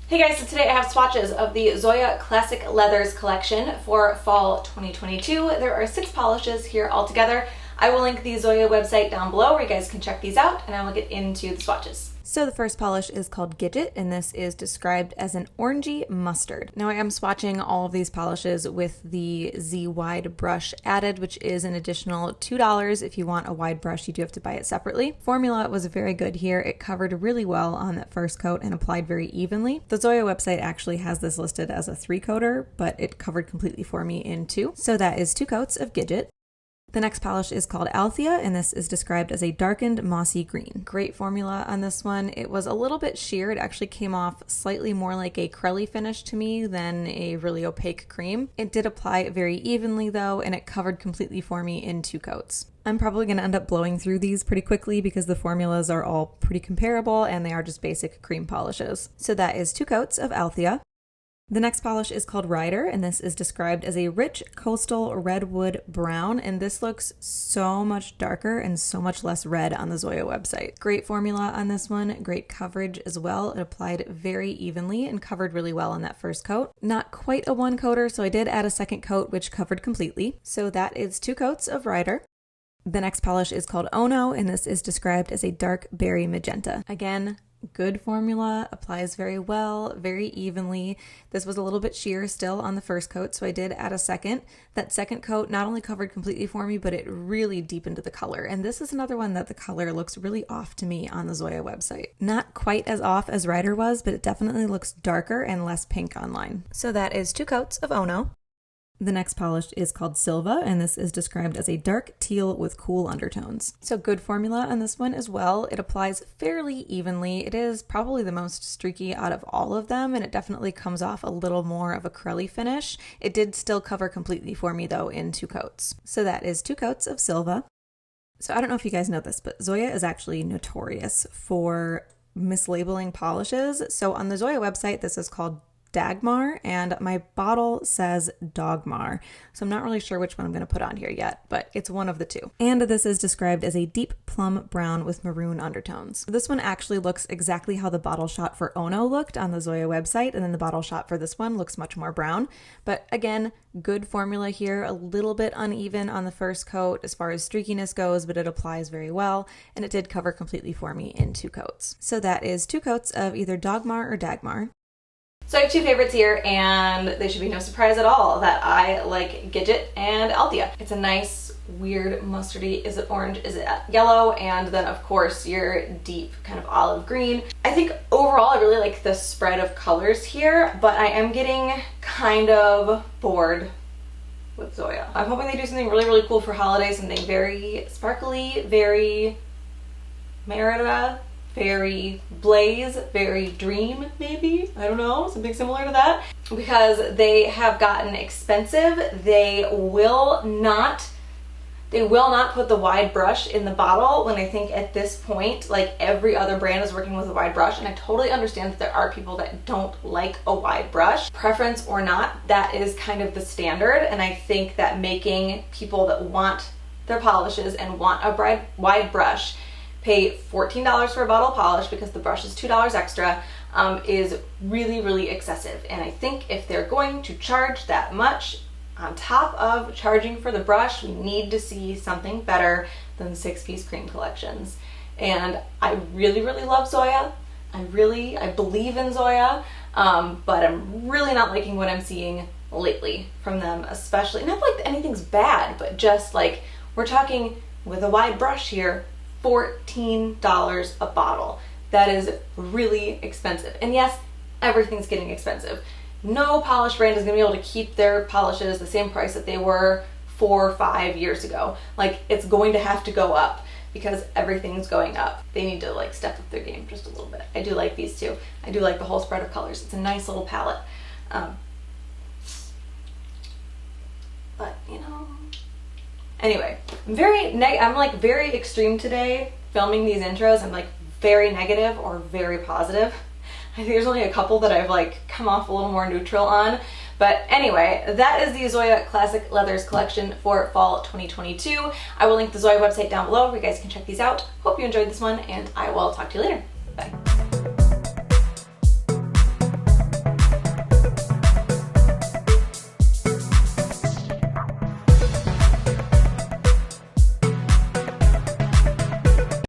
Hey guys, so today I have swatches of the Zoya Classic Leathers collection for fall 2022. There are 6 polishes here all together. I will link the Zoya website down below where you guys can check these out, and I will get into the swatches. So the first polish is called Gidget, and this is described as an orangey mustard. Now I am swatching all of these polishes with the Z wide brush added, which is an additional $2. If you want a wide brush, you do have to buy it separately. Formula was very good here. It covered really well on that first coat and applied very evenly. The Zoya website actually has this listed as a 3-coater, but it covered completely for me in 2. So that is 2 coats of Gidget. The next polish is called Althea, and this is described as a darkened mossy green. Great formula on this one. It was a little bit sheer. It actually came off slightly more like a crelly finish to me than a really opaque cream. It did apply very evenly though, and it covered completely for me in 2 coats. I'm probably going to end up blowing through these pretty quickly because the formulas are all pretty comparable and they are just basic cream polishes. So that is 2 coats of Althea. The next polish is called Ryder, and this is described as a rich coastal redwood brown, and this looks so much darker and so much less red on the Zoya website. Great formula on this one, great coverage as well. It applied very evenly and covered really well on that first coat. Not quite a 1-coater, so I did add a second coat which covered completely. So that is 2 coats of Ryder. The next polish is called Ono, and this is described as a dark berry magenta. Again, good formula, applies very well, very evenly. This was a little bit sheer still on the first coat, so I did add a second. That second coat not only covered completely for me, but it really deepened the color. And this is another one that the color looks really off to me on the Zoya website. Not quite as off as Ryder was, but it definitely looks darker and less pink online. So that is 2 coats of Ono. The next polish is called Sylva, and this is described as a dark teal with cool undertones. So good formula on this one as well. It applies fairly evenly. It is probably the most streaky out of all of them, and it definitely comes off a little more of a crelly finish. It did still cover completely for me though in 2 coats. So that is 2 coats of Sylva. So I don't know if you guys know this, but Zoya is actually notorious for mislabeling polishes. So on the Zoya website, this is called Dagmar, and my bottle says Dogmar. So I'm not really sure which one I'm going to put on here yet, but it's one of the 2. And this is described as a deep plum brown with maroon undertones. This one actually looks exactly how the bottle shot for Ono looked on the Zoya website, and then the bottle shot for this one looks much more brown. But again, good formula here, a little bit uneven on the first coat as far as streakiness goes, but it applies very well, and it did cover completely for me in 2 coats. So that is 2 coats of either Dogmar or Dagmar. So I have 2 favorites here, and they should be no surprise at all that I like Gidget and Althea. It's a nice, weird mustardy. Is it orange? Is it yellow? And then of course your deep kind of olive green. I think overall I really like the spread of colors here, but I am getting kind of bored with Zoya. I'm hoping they do something really, really cool for holidays, something very sparkly, very Merida, very blaze, very dream, maybe, I don't know, something similar to that. Because they have gotten expensive, they will not put the wide brush in the bottle, when I think at this point, like every other brand is working with a wide brush, and I totally understand that there are people that don't like a wide brush. Preference or not, that is kind of the standard, and I think that making people that want their polishes and want a wide brush pay $14 for a bottle of polish because the brush is $2 extra is really, really excessive. And I think if they're going to charge that much on top of charging for the brush, we need to see something better than 6-piece cream collections. And I really, really love Zoya. I believe in Zoya, but I'm really not liking what I'm seeing lately from them, especially, not like anything's bad, but just like, we're talking with a wide brush here, $14 a bottle. That is really expensive. And yes, everything's getting expensive. No polish brand is going to be able to keep their polishes the same price that they were 4 or 5 years ago. Like, it's going to have to go up because everything's going up. They need to like step up their game just a little bit. I do like these 2. I do like the whole spread of colors. It's a nice little palette. But you know, anyway, I'm like very extreme today filming these intros. I'm like very negative or very positive. I think there's only a couple that I've like come off a little more neutral on. But anyway, that is the Zoya Classic Leathers collection for fall 2022. I will link the Zoya website down below where you guys can check these out. Hope you enjoyed this one, and I will talk to you later. Bye.